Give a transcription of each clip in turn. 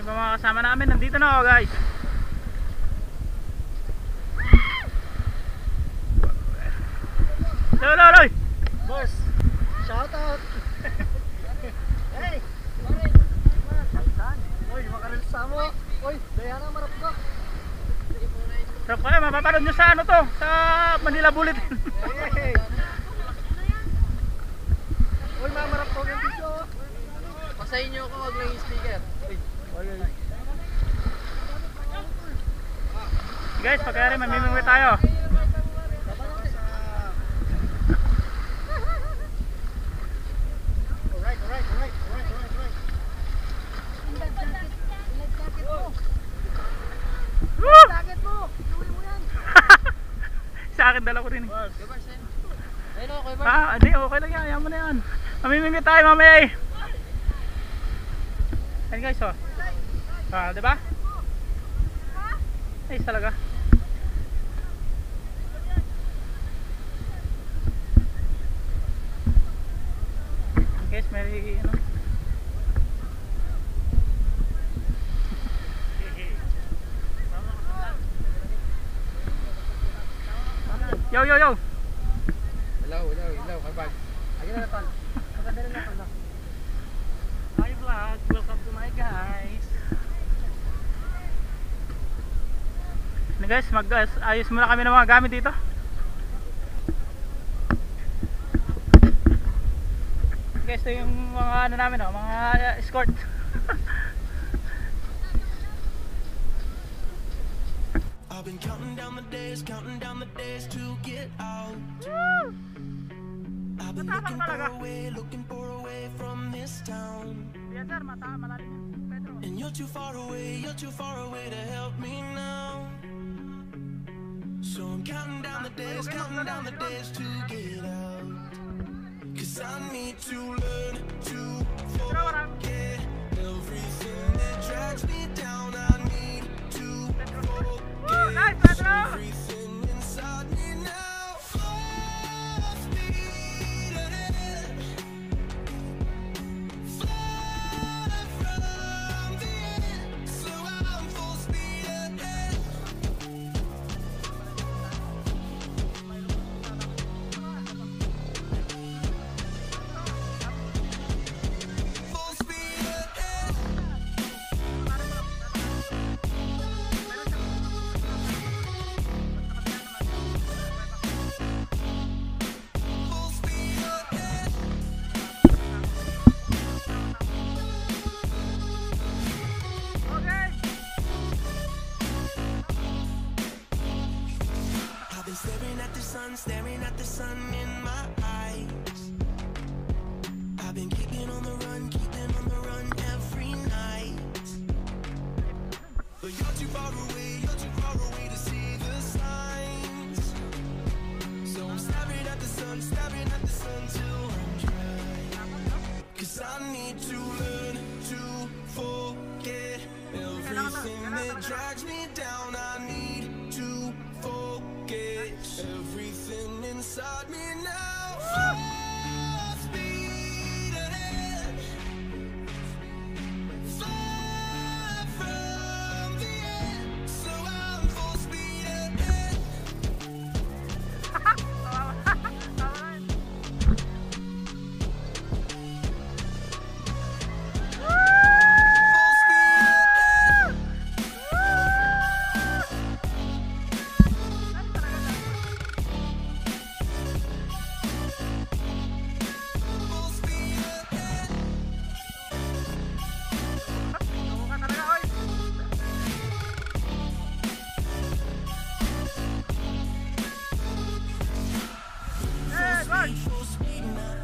Yung mga kasama namin nandito na guys. Loy! Boss, shout out. Hey! Oy, makaril sa mo. Oy, daya na marap ko. So kaya mapapanood nyo sa ano to, sa Manila Bulletin. Hey! Oy, mamarap ko yung video. Pasahin nyo ako, wag lang yung speaker. Oy. Guys, pagkari mamimingwi tayo. Alright. Woo! Jacket mo. Iuwi mo yan. Sa akin dala ko rin eh. Ayun o, Kuya Bart. Hindi, okay lang yan, ayaw mo na yan. Mamimingwi tayo mamaya eh. Ayan guys oh. Diba? Ay, talaga. Guys, may ano. Yo! Hello, Kuya Bart. Ayun na pan. Maganda na pan. Hi vlog, welcome to my guys. Ano guys, ayos muna kami ng mga gamit dito. Guys, ito yung mga ano namin oh, mga escort. I've been counting down the days to get out. I've been looking for a way from this town. Yes sir, malalim yung Pedro. And you're too far away to help me now. So I'm counting down the days to get out. 'Cause I need to learn to forget everything that drags me down. I need to Nice, forget Pedro! everything inside me now. Full speed ahead, far from the end. So I'm full speed ahead. Full speed ahead. Full speed ahead. Okay. I've been staring at the sun in my eyes. I've been keeping on the run every night. But you're too far away to see the signs. So I'm staring at the sun till I'm dry. 'Cause I need to learn to forget everything that drags me down. I need to forget everything inside me now. Full speed ahead, far from the end. So I'm full speed ahead. Full speed ahead. Full speed ahead. Suka talaga oy. Eh, guard. Full speed now.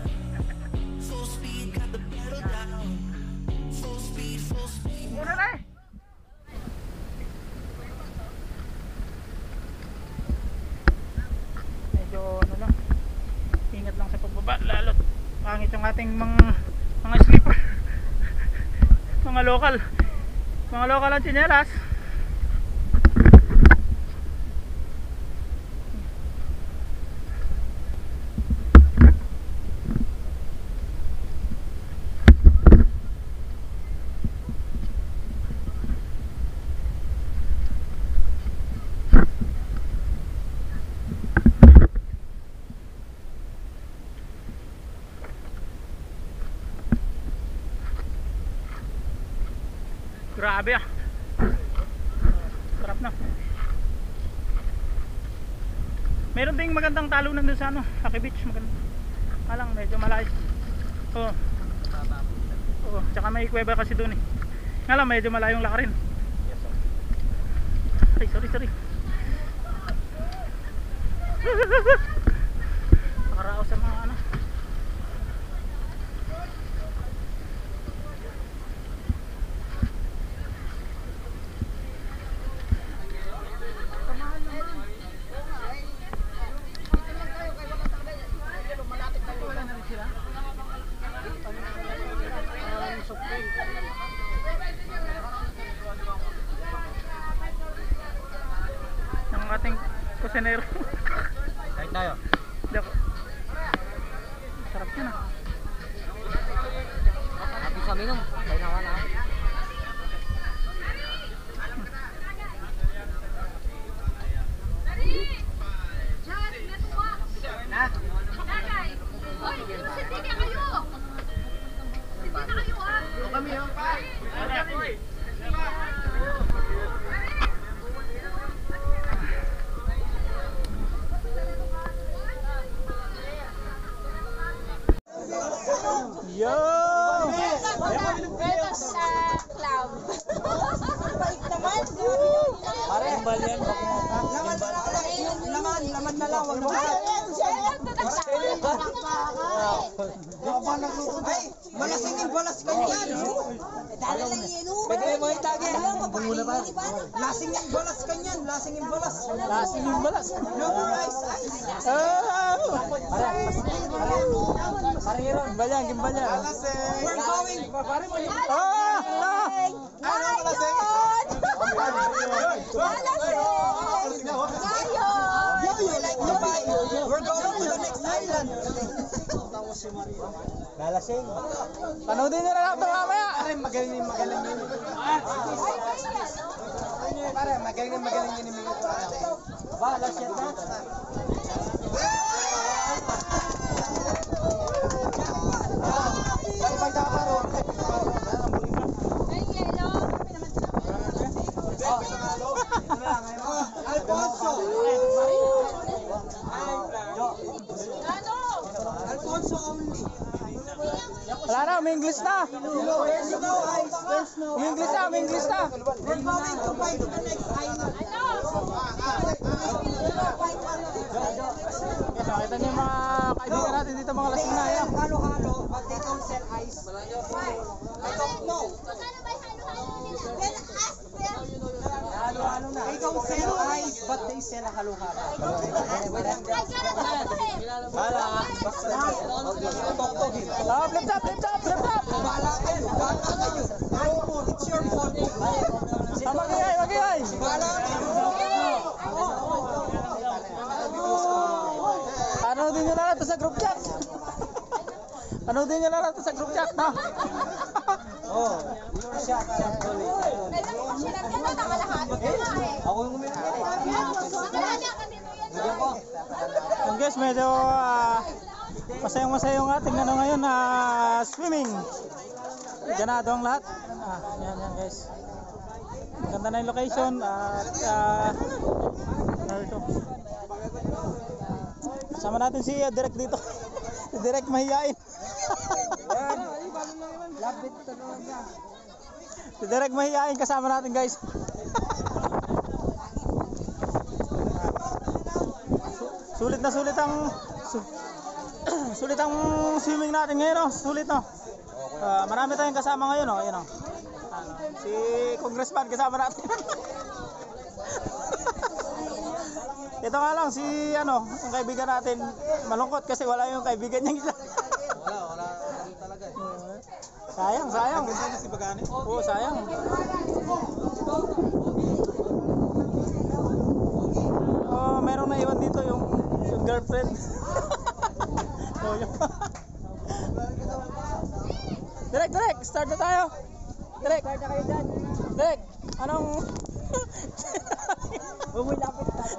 Full speed, got the pedal down. Full speed, full speed. Muna na eh. Medyo ano lang, ingat lang sa pagbaba, lalo't pangit yung ating mga sleeper. mga local ang tsinelas. Grabe ah. Sarap na. Meron ding magandang talunan dun sa ano, Aki Beach, maganda. Alang medyo malayo. Oo. Oo, tsaka may kuweba kasi dun eh. Nga lang medyo malayong lakarin. Ay, sorry. Nakaraos sa mga ano. Ng ating kusinero. Kahit tayo. Hindi ako. Sarap yun ah. Habis sa minum. Kaya na na. Yo! Welcome sa club. Bait naman. Pare, imbal yan. Laman na lang. Wag mo. Ay, malasing yung balas ka niyan. Pwede mo itagi. Lasing yung balas ka niyan. Lasing yung balas. Lasing yung balas. Lower eyes. Parang yun, gimbal yan. We're going. Pare mo yung... Ano malasing? We're going to the next island. Lalasing. Panoodin nyo na lang ito mamaya. Pare, magaling yun. Pare, magaling yun yung mga tao. Balas yan na. Alfonso only. Wala na, may English na. There's no ice. There's no. May English na. We're going to fight to the next island. Nakita niyo yung mga kaibigan natin dito, mga lasing na yan. Halo-halo, but they don't sell ice. I don't know. They don't sell ice, but they sell halo-halo. Flip top. Bahala kayo. It's your fault. Magigay. Bahala kayo. Panoodin nyo na lang ito sa group chat. Na. Oh, your shot. Ako yung umili. Yung guys, medyo masayang-masayang ating ano ngayon na swimming. Ganado ang lahat. Yan guys. Ganda na yung location at ano ito. Sama natin si Direk dito. Si Direk mahihain. Lapit talaga. Si Direk mahihain kasama natin guys. Sulit ang swimming natin ngayon, no? Sulit, no? Marami tayong kasama ngayon, no? Ayun, no? Si Congressman kasama natin. Ito nga lang si ang kaibigan natin malungkot kasi wala yung kaibigan niya isa. Wala talaga. Sayang. Ganda si Bagani. Oo, sayang. Merong naiwan dito yung girlfriend. Oh, yun. Direk, start na tayo. Direk, anong Bumilapit tayo.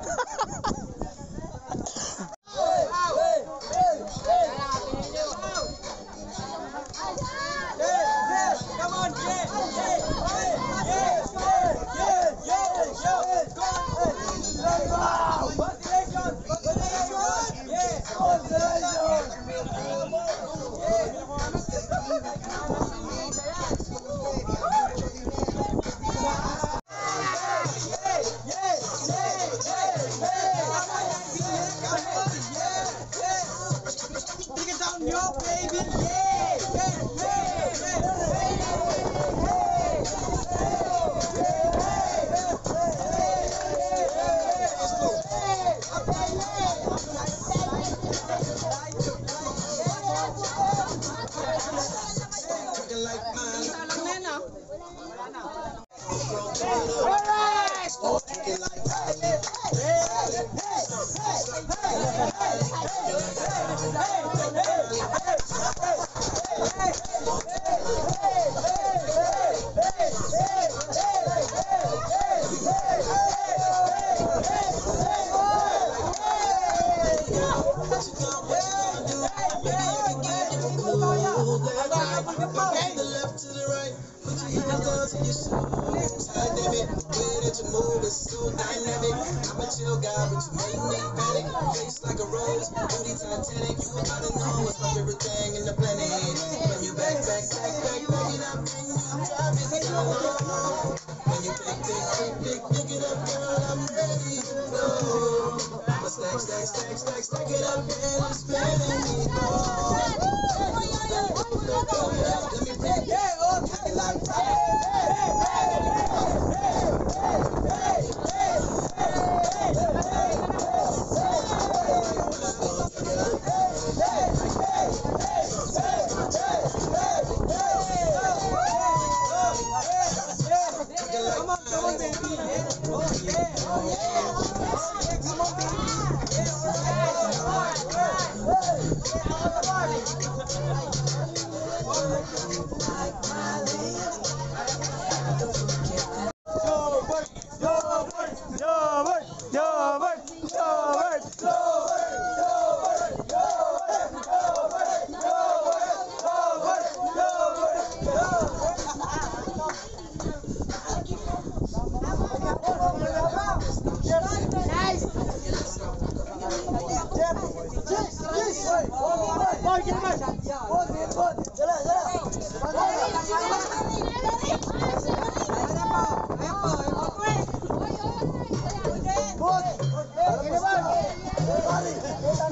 Come on,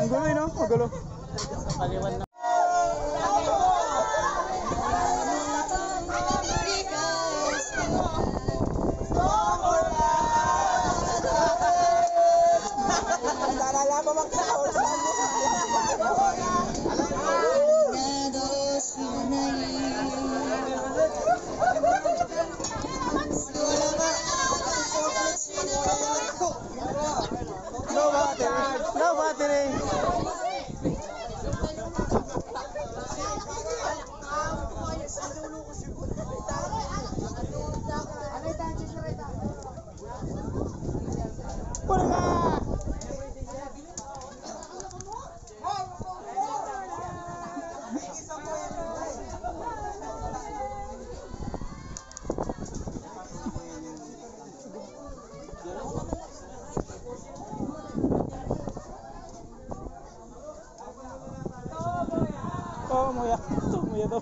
Ang gulo yun, no? Ang gulo. Paliwan na. No battery. Oh, muya. Muya daw.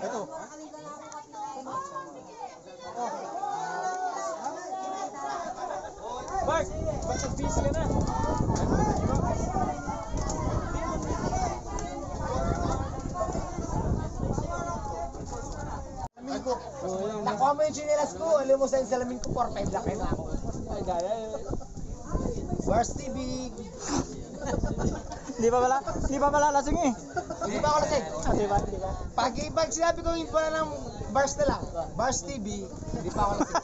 Ito. Bart, bakit busy ka na? Nakuha mo yung chinelas ko, alam mo sa salamin ko, 4-5 laki na ako. Ay, gaya. Bars TV. Hindi pa pala lasing eh. Hindi ba ako lasing? Di ba? Pag sinabi ko yung pala ng bars na lang, Bars TV, hindi pa ako lasing.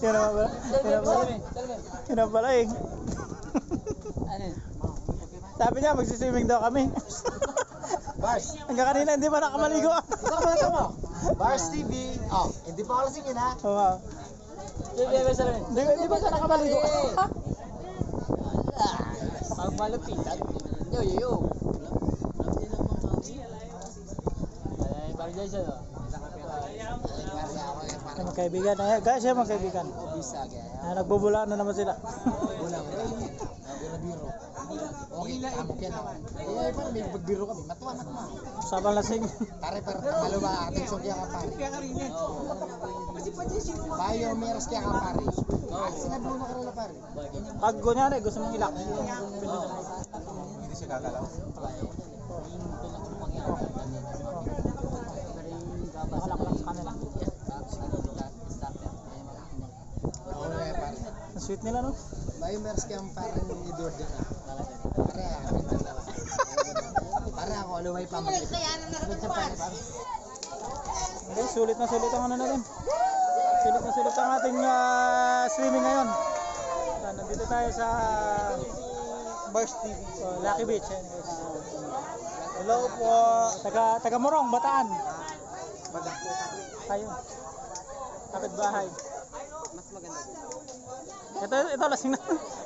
Yan naman pala. Yan naman pala eh. Sabi niya, magsiswimming daw kami. Bars. Hanggang kanina, hindi pa nakamaligo. Ito ka pala mo. Bars TV. Oh, hindi pa ako lasing yun ha. Oo. Hindi ba siya nakamaligo? Ang malupitan. Yo. Ay, parang dyan siya, no? Magkaibigan. Guys, siya magkaibigan. Nagbubulaan na naman sila. Biro. Okay, tamok yan. Eh, parang may pagbiro kami. Matuwa. Sabang lasing. Pare, malo ba ating song kaya ka pare? Bayo, meros kaya ka pare. Sinabi mo na karala pare. Pag kunyari, gusto mong ilak. Hindi siya kakalaw. Nakalak sa kanila. Ang sweet nila, no? Bayo, meros kaya ka pare ni Edward yan. Pare ako Paluway pa. Okay, sulit na sulit ang ano natin. Sulit na sulit ang ating swimming ngayon. Nandito tayo sa Bars TV. Lucky Beach. Ayan, guys. Hello po. Taga Morong, Bataan. Baga. Ayun. Kapit bahay. Mas maganda. Ito lasing na.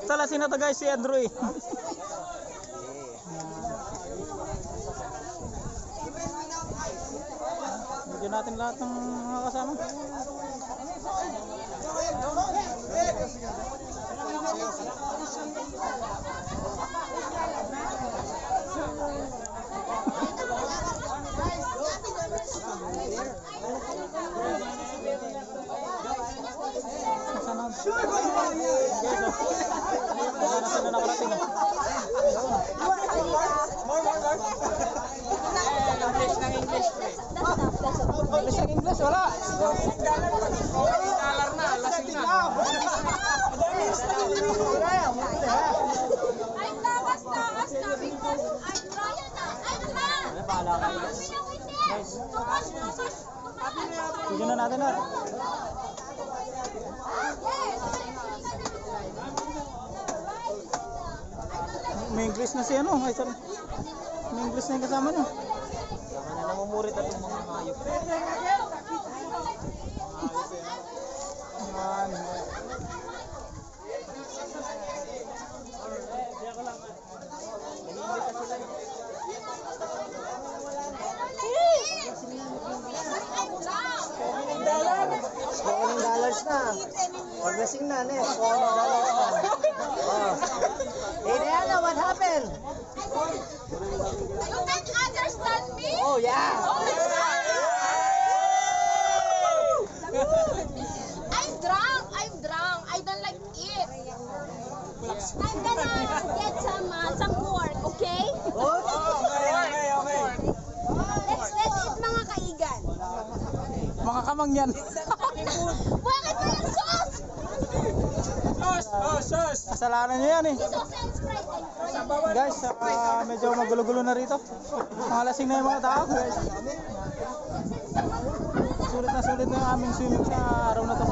Ito lasing na to guys, si Andrew eh. Bigyan natin lahat ng mga kasama. Sana nakarating. English ng English. English ang English, wala. Dollar na, lasing na. Ay, takas na because I'm trying na. I'm na. Bahala ka. Bigyan na natin na. May English na si ano, ay sorry. May English na yung kasama niya. Saka na namumurit at yung mga hayop. Yan. $20 na. Pag lasing na, $20 na. Oh. Hey Diana, what happened? You can understand me? Oh yeah. I'm drunk. I don't like it. I'm gonna get some pork, okay? Okay. Let's eat mga kaigan. Mga kamangyan. Bakit walang sauce? Kasalanan niyo yan eh. Sauce and Sprite and Coke. Guys, medyo magulo-gulo na rito. Mga lasing na yung mga tao guys. Sulit na yung aming swimming sa araw na to.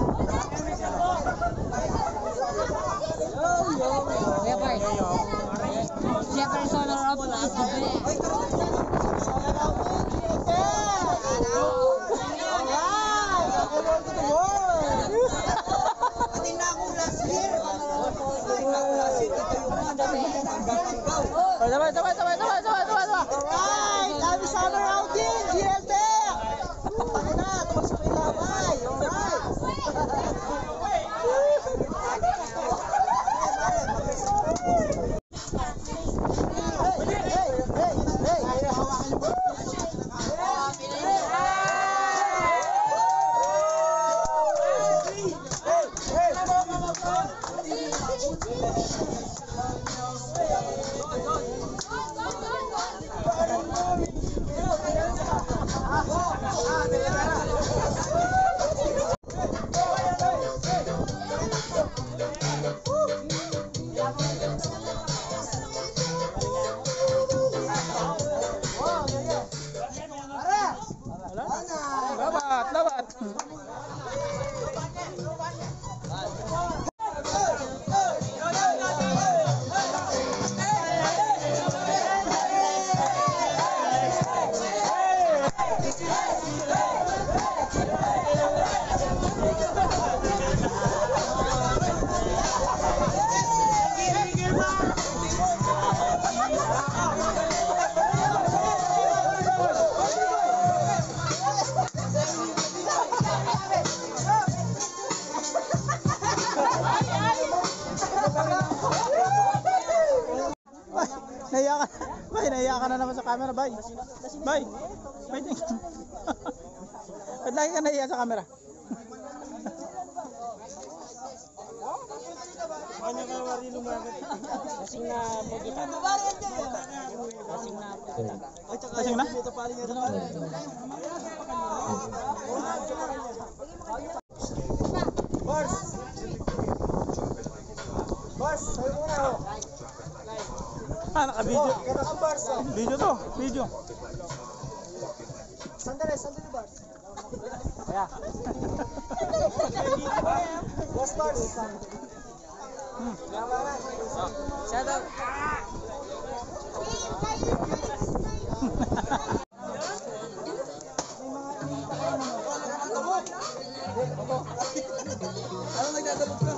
Jefferson or up Pati na ako last year. Sabay. Alright, I'm summer outing, GSF. Ako na, tumas ko ilaway. Labat. Nahiya ka na naman sa camera, bye. Bye. Ba't lagi ka nahiya sa camera? Kanya ka wari lumagat. Lasing na po kita. Lasing na po kita. Lasing na? Ito pali nga ito. Bars, sayo muna ho. Naka-video. Bars. Video to, video. Sandali, Bars. Kaya. Boss Bars. Shout out. Ano nagdadalog ka?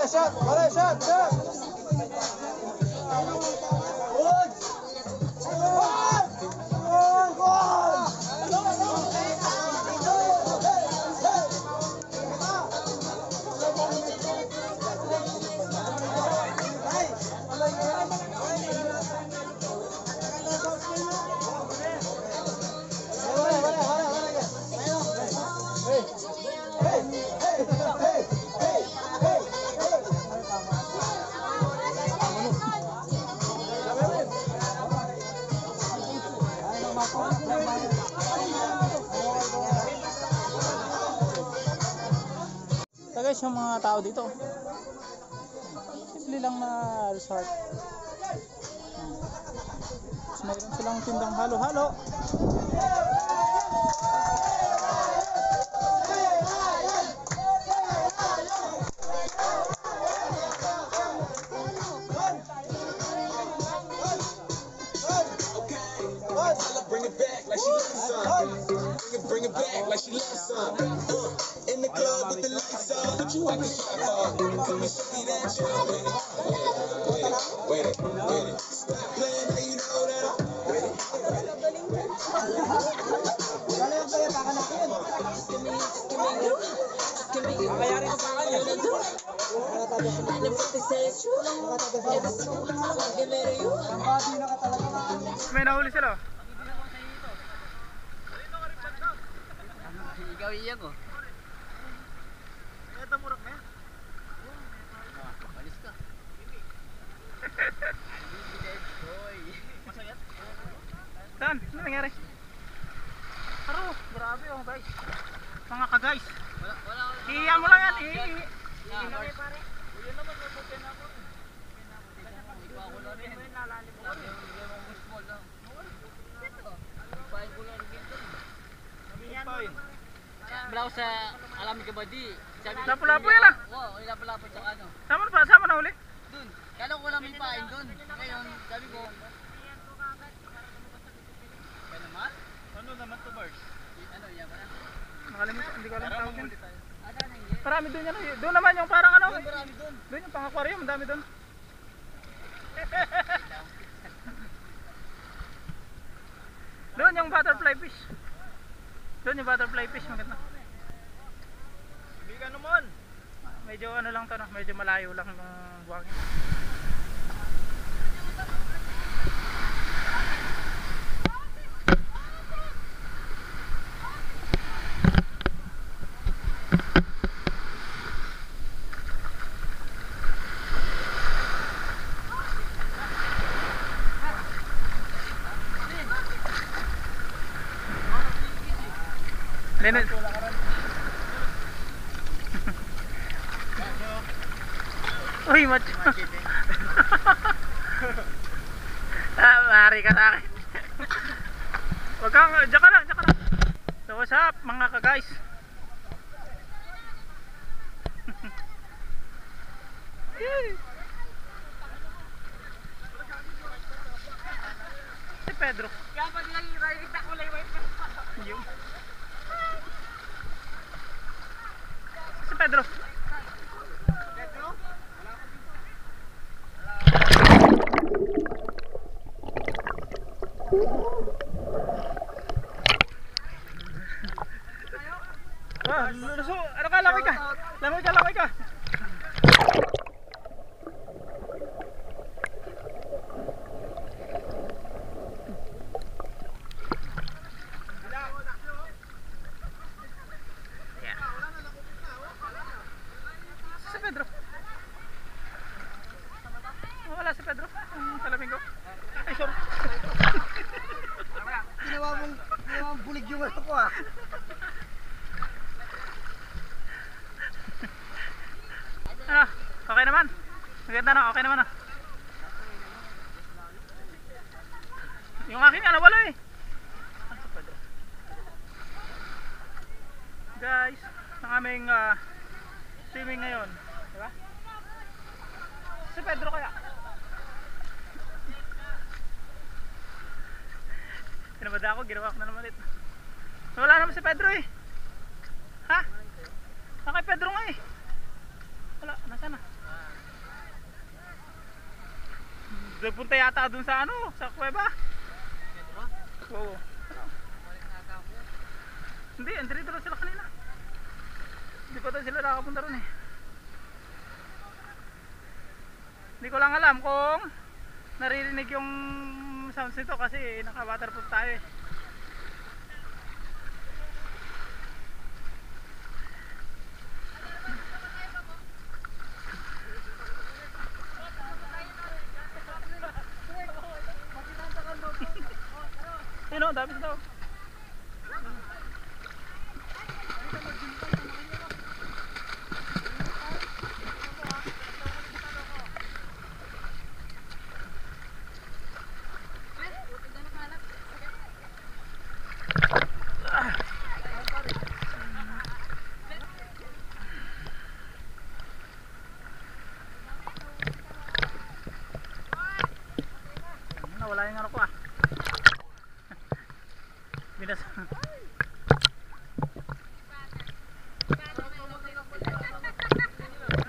Shot! So guys, yung mga tao dito, simple lang na resort. Tapos mayroon silang tindang halo-halo. Bring it back like she loves some. Bring it back like she loves some. In the club with the lights on, what you acting shy for? Come and show me that you're with it. Stop playing, now you know that I'm with it. May nahuli sila. Ikaw iya ko. Ito murag na yan. Alis ka. Masayat. Saan? Ano nangyari? Aro, grabe oh guys. Mga ka-guys. Wala. Iiya mo lang yan. Iiya. Pare. Uyan naman may puti na ako. Iba ako lang rin. Nalalim mo kami. Hindi mo gusto lang. Ito. Pahin ko lang rin. Pahin. Bala ko sa Alami ka ba di? Lapo-lapo yan ah. Oo, lapo-lapo sa ano. Saan mo nahuli? Dun. Kala ko lang may pain dun. Ngayon, sabi ko. Kaya naman? Ano naman to Bars? Ano, yan ba na? Nakalimutan, hindi ko alam tawag yun. Ada na yun. Marami doon yan. Doon naman yung parang ano. Doon, marami dun. Doon yung pang-aquarium, ang dami doon. Doon yung butterfly fish. Doon yung butterfly fish, maganda. Bigan naman. Medyo ano lang to, no? Medyo malayo lang yung buhangin. Leonel. Uy, macho. Mari ka sa akin. Wag kang, diyan ka lang. So what's up mga ka-guys? Si Pedro. Kapag lang yung kulay white na. Yung. Si Pedro. Ah, luso, ano ka, langoy ka. Langoy ka. Si Pedro. Oh, wala si Pedro. Ang salamin ko. Ay, sorry. Ginawa mong bulig yung ano ko ah. Ano? Okay naman. Maganda na, okay naman na. Yung akin nga nawala eh. guys ng aming swimming ngayon, diba? Si Pedro kaya pinabada ako, ginawa ko na naman ulit. Wala naman si Pedro eh. Ha? Kay Pedro nga eh. Wala, nasaan na? Punta yata dun sa ano, sa kuweba. Oo. Hindi, andito na sila kanina. Hindi pa tayo sila nakapunta ron eh. Hindi ko lang alam kung naririnig yung sounds nito kasi naka-waterproof tayo eh. Sino? Dami sa tao. Nawala yung ano ko ah. Binas.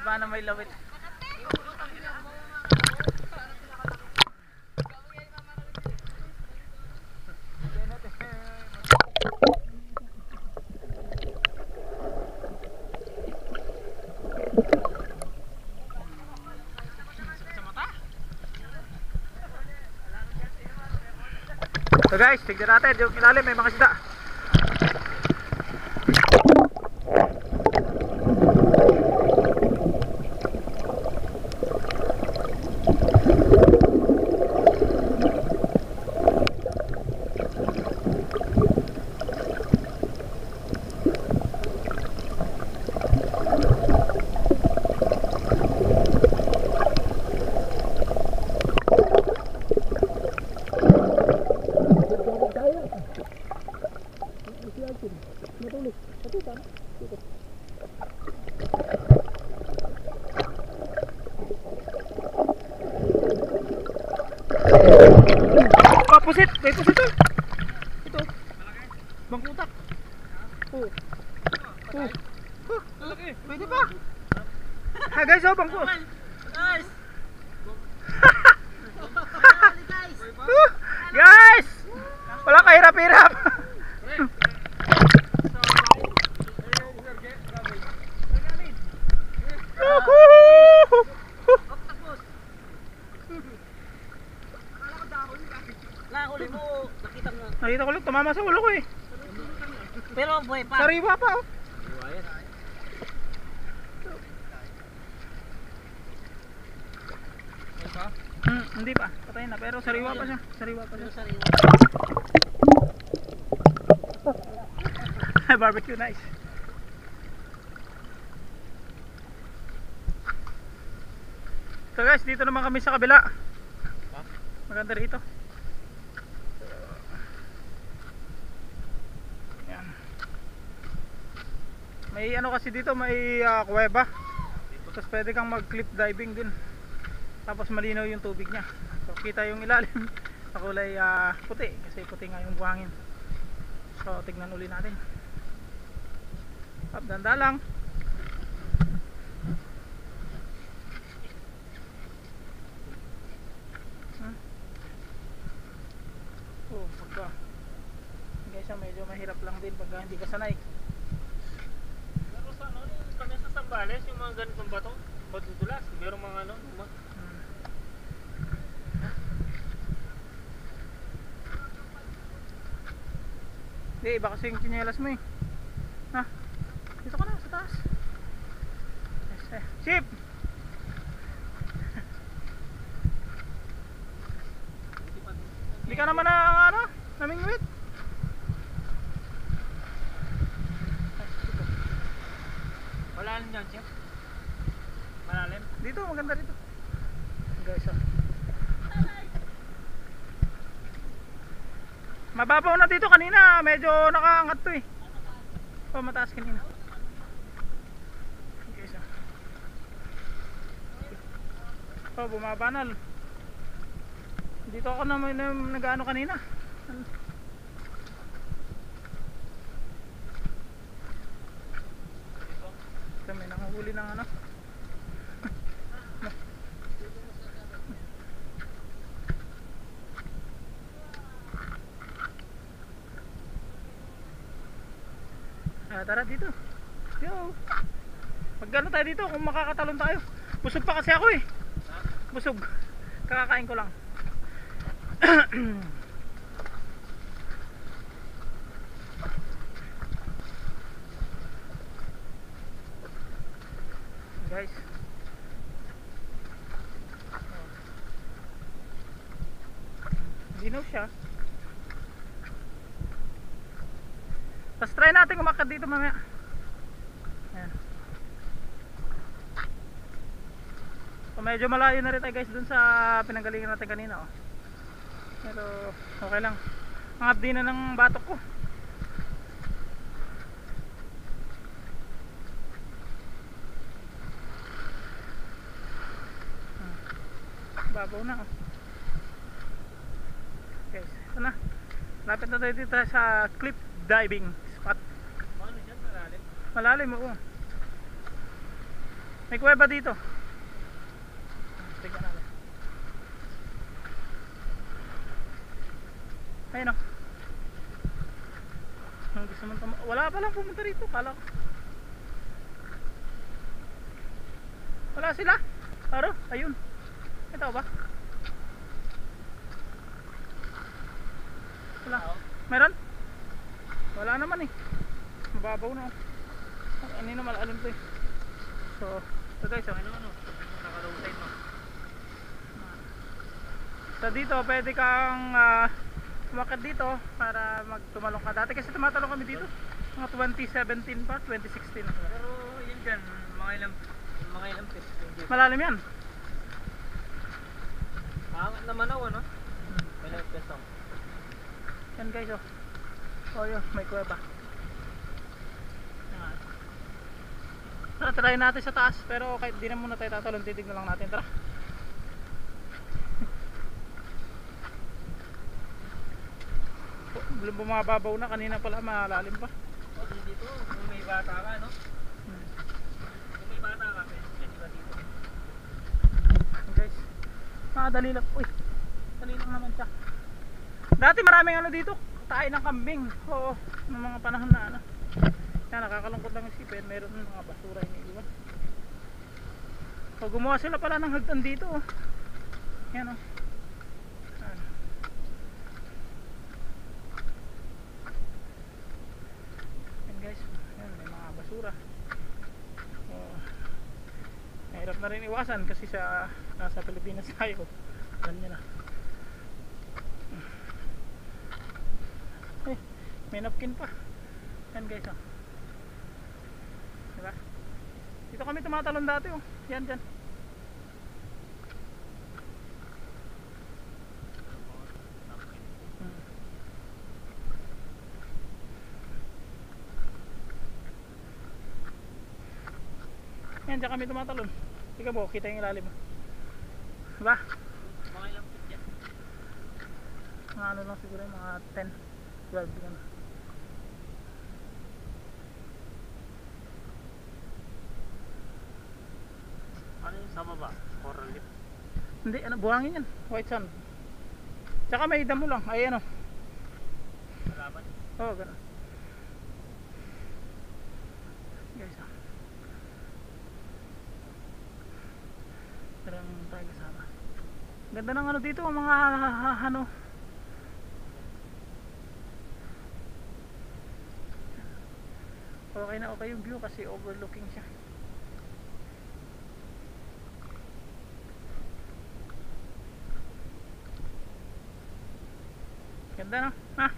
Ba na may lawit. So guys, tignan natin yung ilalim, may mga isda. Pusit! May pusit to! Ito! Bangkutak! Oh! Oh! Pwede pa! Ha guys, oh bangko! Guys! Guys! Wala kahirap-hirap! Nakita ko lang, tumama sa ulo ko eh. Pero buhay pa. Sariwa pa oh. Hindi pa, patay na pero sariwa pa siya. Sariwa pa siya. Barbecue nice. So guys, dito naman kami sa kabila. Maganda rito. Yan. May ano kasi dito, may kuweba. Tapos pwede kang mag cliff diving din. Tapos malinaw yung tubig niya. So kita yung ilalim sa kulay puti kasi puti nga yung buhangin. So tignan uli natin. Up, danda lang. Oh, pagka guys, medyo mahirap lang din pag hindi ka sanay. Pero sa ano, kami sa Sambales, yung mga ganitong bato, madudulas, merong mga ano, Hindi, iba kasi yung tsinelas mo eh. Ha? Dito ka na, sa taas. Ship! Hindi ka naman na, ano, namingwit. wala lang dyan, chef. Malalim. Dito, maganda dito. Guys, oh. Mababaw na dito kanina, medyo nakaangat to eh. Oh, mataas kanina. Okay, so. Oh, bumaba na. Dito ako naman nag-ano kanina. Ito, may nanguhuli ng ano. Tara dito. Yo. Magano tayo dito kung makakatalon tayo. Busog pa kasi ako eh. Busog. Kakakain ko lang. Guys. Dinaw siya. Tapos try natin umakyat dito mamaya. Ayan. So medyo malayo na rin tayo guys dun sa pinanggalingan natin kanina. Oh. Pero okay lang. Ang abdi na ng batok ko. Babaw na. Oh. Okay, ito na. Lapit na tayo dito sa cliff diving spot. Paano dyan? Malalim? Malalim, oo. May kuweba dito. Tignan natin. Ayun o. Ang gusto mong wala pa lang pumunta rito. Kala ko. Wala sila. Aro, ayun. Ito ba? Wala. Meron? Wala naman eh. Mababaw na. Ano na malalim to eh. So, ito guys, okay naman oh. Naka-rotate mo. So dito, pwede kang umakyat dito para magtumalong ka. Dati kasi tumatalong kami dito. Mga 2017 pa, 2016. Pero yun dyan, mga ilang feet. Malalim yan. Maangat naman ako, no? May ilang feet ako. Yan guys oh. Oh yun, may kuweba. Yan. Tara, try natin sa taas. Pero kahit di na muna tayo tatalon, titignan lang natin. Tara. Bumababaw na, kanina pala malalim pa. O, dito, kung may bata ka, no? Kung may bata ka, pwede ba dito? Yan guys. Dali lang. Uy, dali lang naman siya. Dati maraming ano dito, tayo ng kambing. Oo, ng mga panahon na ano. Yan, nakakalungkot lang isipin, meron mga basura iniiwan. O, gumawa sila pala ng hagdan dito. Oh. Yan o. Yan. Yan guys, yan, may mga basura. O, mahirap na rin iwasan kasi sa nasa Pilipinas tayo. Ganyan na. May napkin pa. Yan guys oh. Diba? Dito kami tumatalon dati oh. Yan dyan. Yan dyan kami tumatalon. Tika mo, kita yung ilalim. Diba? Mga ilang feet yan. Mga ano lang siguro yung mga 10, 12 yan. Ano yung sa baba? Coral reef? Hindi, ano, buhangin yan. White sand. Tsaka may damo lang. Ayan o. Malaban? Oo, gano'n. Guys, ah. Parang tayo kasama. Ganda ng ano dito, mga ano. Okay na okay yung view kasi overlooking siya. Ganda no? Ha?